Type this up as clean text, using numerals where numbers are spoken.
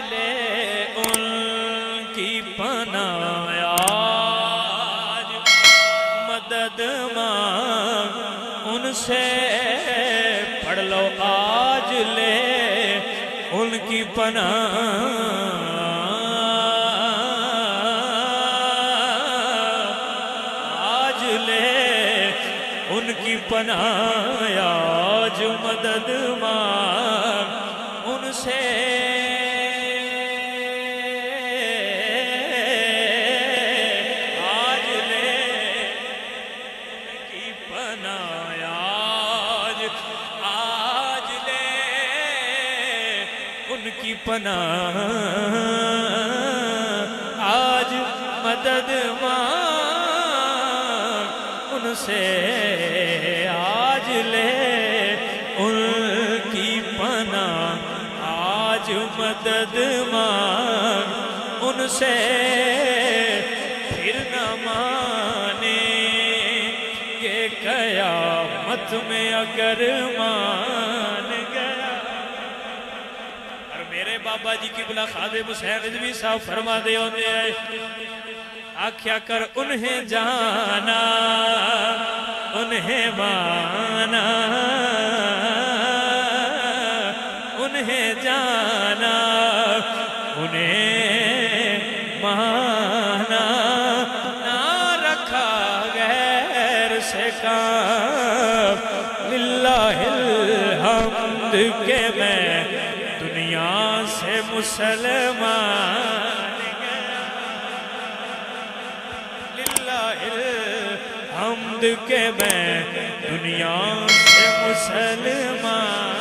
لے ان کی پناہ، آج مدد مانگ ان سے، پڑھ لو آج لے ان کی پناہ، آج لے ان کی پناہ، آج مدد مانگ ان سے، آج لے ان کی پناہ، آج لے ان کی پناہ، آج مدد مانگ ان سے، آج لے ان کی پناہ، آج مدد مانگ ان سے، پھر نہ مانیں گے قیامت میں اگر مان گیا۔ اور میرے بابا جی کی بلا خادم حسین رضوی صاحب فرما دے ہوتے ہیں، آکھیا کر انہیں جانا انہیں مانا، انہیں جانا انہیں مانا، نہ رکھا غیر سے کام، للہ الحمد کہ میں دنیا سے مسلمان، حمد کہ میں دنیا سے مسلمان